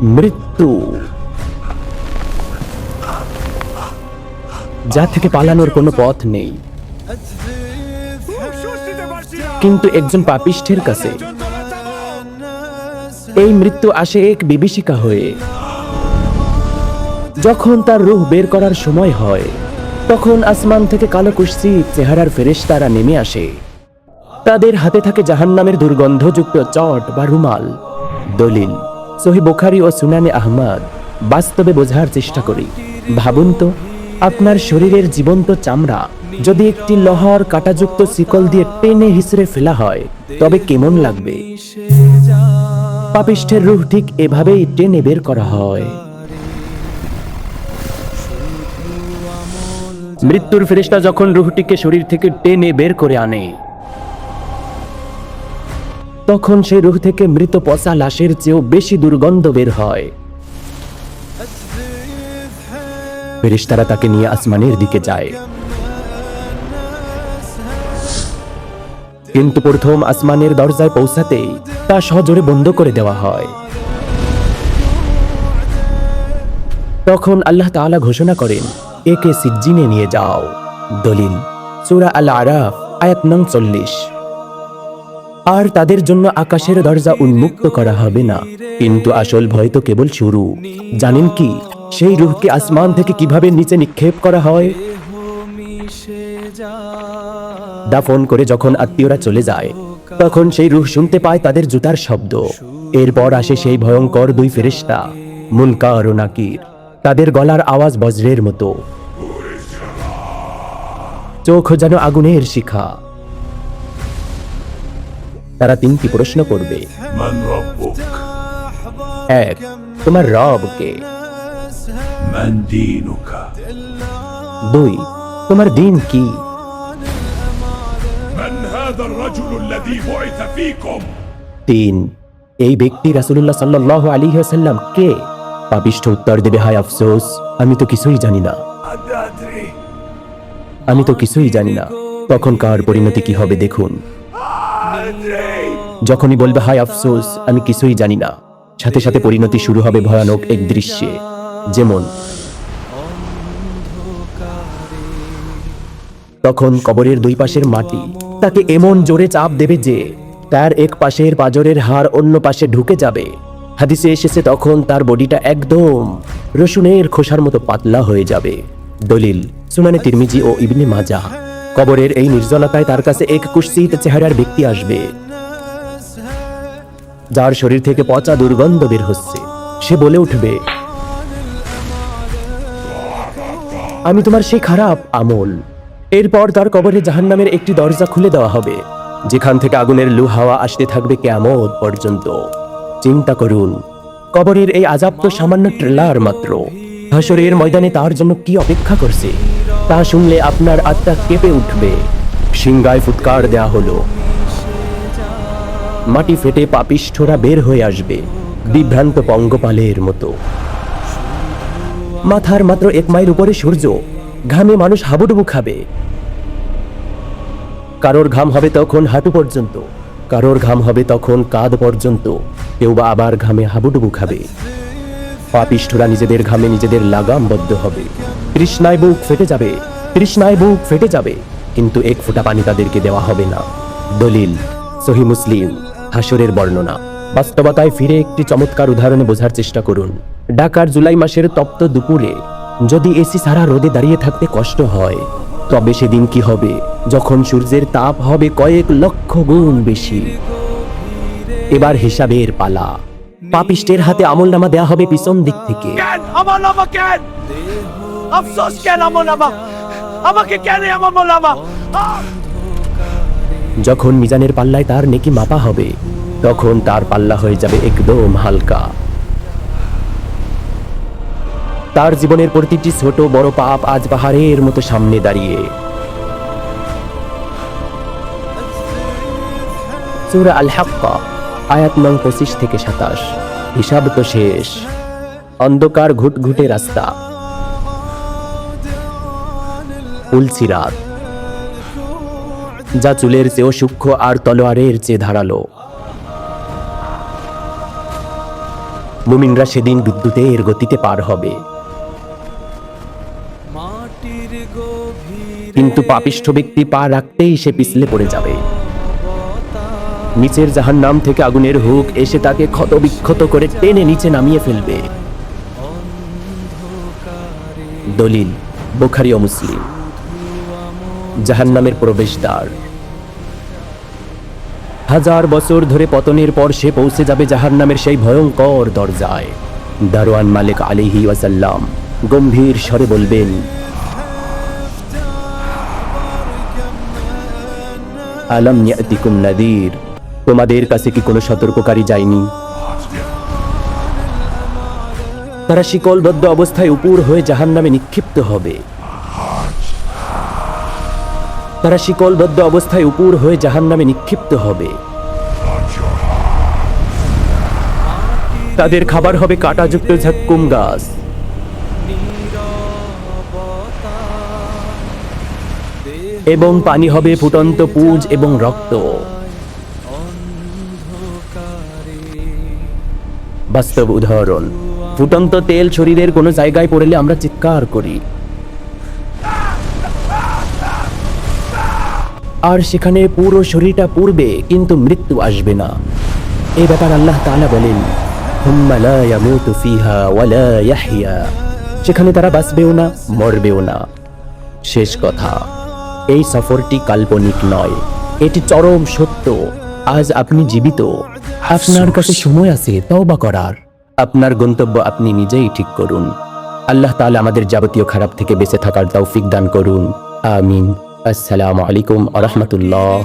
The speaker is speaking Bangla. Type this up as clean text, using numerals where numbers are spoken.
মৃত্যু, যা থেকে পালানোর কোনো পথ নেই। কিন্তু একজন পাপিষ্ঠের কাছে এই মৃত্যু আসে এক বিভীষিকা হয়ে। যখন তার রূহ বের করার সময় হয়, তখন আসমান থেকে কালো কুৎসিত চেহারার ফেরেশতারা নেমে আসে। তাদের হাতে থাকে জাহান্নামের দুর্গন্ধযুক্ত চট বা রুমাল। দলিল সহিহ বুখারী ও সুনানে আহমদ। বাস্তবে বোঝার চেষ্টা করি। ভাবুন তো, আপনার শরীরের জীবন্ত চামড়া যদি একটি লোহার কাঁটাযুক্ত শিকল দিয়ে টেনে হিসড়ে ফেলা হয়, তবে কেমন লাগবে? পাপিষ্ঠের রূহ ঠিক এভাবেই টেনে বের করা হয়। মৃত্যুর ফেরেশতা যখন রূহটিকে শরীর থেকে টেনে বের করে আনে, তখন সেই রূহ থেকে মৃত পচা লাশের চেয়েও বেশি দুর্গন্ধ বের হয়। ফেরেশতারা তাকে নিয়ে আসমানের দিকে যায়। কিন্তু প্রথম আসমানের দরজায় পৌঁছাতেই তা সজোরে বন্ধ করে দেওয়া হয়। তখন আল্লাহ তাআলা ঘোষণা করেন, একে সিজ্জিনে নিয়ে যাও। দলিল সূরা আল আরাফ আয়াত নং 40। আর তাদের জন্য আকাশের দরজা উন্মুক্ত করা হবে না। কিন্তু আসল ভয় তো কেবল শুরু। জানেন কি, সেই রূহকে আসমান থেকে কিভাবে নিচে নিক্ষেপ করা হয়? দাফন করে যখন আত্মীয়রা চলে যায়, তখন সেই রূহ শুনতে পায় তাদের জুতার শব্দ। এরপর আসে সেই ভয়ঙ্কর দুই ফেরেশতা, মুনকার ও নাকির। তাদের গলার আওয়াজ বজ্রের মতো, চোখ যেন আগুনের শিখা। তারা তিনটি প্রশ্ন করবে। এক, তোমার রব কে? দুই, তোমার দিন কি? তিন, এই ব্যক্তি রাসূলুল্লাহ সাল্লাল্লাহু আলাইহি ওয়াসাল্লাম কে? পাপিষ্ঠ উত্তর দেবে, হায় আফসোস, আমি তো কিছুই জানি না, আমি তো কিছুই জানি না। তখন কার পরিণতি কি হবে দেখুন। যখনই বলবে হায় আফসোস, আমি কিছুই জানি না, সাথে সাথে পরিণতি শুরু হবে ভয়ানক এক দৃশ্যে। যেমন তখন কবরের দুই পাশের মাটি তাকে এমন জোরে চাপ দেবে যে তার এক পাশের পাঁজরের হাড় অন্য পাশে ঢুকে যাবে। হাদিসে এসেছে, তখন তার বডিটা একদম রসুনের খোসার মতো পাতলা হয়ে যাবে। দলিল সুনানে তিরমিজি ও ইবনে মাজাহ। কবরের এই নির্জনতায় তার কাছে এক কুৎসিত চেহারার ব্যক্তি আসবে, যার শরীর থেকে পচা দুর্গন্ধ বের হচ্ছে। সে বলে উঠবে, আমি তোমার সেই খারাপ আমল। এরপর তার কবরে জাহান্নামের একটি দরজা খুলে দেওয়া হবে, যেখান থেকে আগুনের লু হাওয়া আসতে থাকবে কিয়ামত পর্যন্ত। চিন্তা করুন, কবরের এই আযাব তো সামান্য ট্রেলার মাত্র। হাশরের ময়দানে তার জন্য কি অপেক্ষা করছে, তা শুনলে আপনার আত্মা কেঁপে উঠবে। সিংহায় ফুৎকার দেয়া হলো, মাটি ফেটে পাপিষ্ঠরা বের হয়ে আসবে বিভ্রান্ত পঙ্গপালের মতো। মাথার মাত্র 1 মাইল উপরে সূর্য, ঘামে মানুষ হাবুডুবু খাবে। কারোর ঘাম হবে তখন হাঁটু পর্যন্ত, কারোর ঘাম হবে তখন কাঁধ পর্যন্ত, কেউ বা আবার ঘামে হাবুডুবু খাবে। পাপিষ্ঠরা নিজেদের ঘামে নিজেদের লাগামবদ্ধ হবে। তৃষ্ণায় বুক ফেটে যাবে, তৃষ্ণায় বুক ফেটে যাবে, কিন্তু এক ফোঁটা পানি তাদেরকে দেওয়া হবে না। দলিল সহিহ মুসলিম। হাশরের বর্ণনা। বাস্তবতায় ফিরে একটি চমৎকার উদাহরণে বোঝার চেষ্টা করুন। ঢাকার জুলাই মাসের তপ্ত দুপুরে যদি এসি ছাড়া রোদে দাঁড়িয়ে থাকতে কষ্ট হয়, তবে সেদিন কি হবে যখন সূর্যের তাপ হবে কয়েক লক্ষ গুণ বেশি। এবার হিসাবের পালা। পাপিষ্টের হাতে আমলনামা দেয়া হবে পিছন দিক থেকে। যখন মিজানের পাল্লায় তার নেকি মাপা হবে, তখন তার পাল্লা হয়ে যাবে একদম হালকা। তার জীবনের প্রতিটি ছোট বড় পাপ আজ পাহাড়ের মতো সামনে দাঁড়িয়ে। সূরা আল হাক্কা আয়াত নং 25 থেকে 27। হিসাব তো শেষ। অন্ধকার ঘুটঘুটে রাস্তা, পুলসিরাত, যা চুলের চেয়েও সূক্ষ্ম আর তলোয়ারের চেয়ে ধারালো। মুমিনরা সেদিন বিদ্যুতের গতিতে পার হবে, কিন্তু পাপিষ্ঠ ব্যক্তি পা রাখতেই সে পিছলে পড়ে যাবে। নিচের জাহান্নাম থেকে আগুনের হুক এসে তাকে ক্ষতবিক্ষত করে টেনে নিচে নামিয়ে ফেলবে। দলিল বুখারী ও মুসলিম। জাহান্নামের প্রবেশদ্বার। 1000 বছর ধরে পতনের পর সে পৌঁছে যাবে জাহান্নামের সেই ভয়ঙ্কর দরজায়। দারওয়ান মালিক আলাইহি ওয়াসাল্লাম গম্ভীর স্বরে বলবেন, আলাম ইয়াতিকুম নাযীর, তোমাদের কাছে কি কোনো সতর্ককারী যায়নি? তারা শিকলবদ্ধ অবস্থায় উপুর হয়ে জাহান্নামে নিক্ষিপ্ত হবে। তারা শিকলবদ্ধ অবস্থায় উপুর হয়ে জাহান্নামে নিক্ষিপ্ত হবে। তাদের খাবার হবে কাঁটাযুক্ত ঝাক্কুম গাছ। এবং পানি হবে ফুটন্ত পুঁজ এবং রক্ত। বাস্তব উদাহরণ, ফুটন্ত তেল শরীরের কোনো জায়গায় পড়লে আমরা চিৎকার করি, আর সেখানে পুরো শরীরটা পুড়বে কিন্তু মৃত্যু আসবে না। এই ব্যাপার আল্লাহ তাআলা বলেন, হুম্মা লা ইয়ামুতু ফিহা ওয়া লা ইয়াহইয়া, সেখানে তারা বাঁচবেও না মরবেও না। শেষ কথা, এই সফরটি কাল্পনিক নয়, এটি চরম সত্য। আজ আপনি জীবিত, আপনার কাছে সময় আছে তওবা করার। আপনার গন্তব্য আপনি নিজেই ঠিক করুন। আল্লাহ তাআলা আমাদের যাবতীয় খারাপ থেকে বেঁচে থাকার তৌফিক দান করুন। আমিন। আসসালামু আলাইকুম ওয়া রাহমাতুল্লাহ।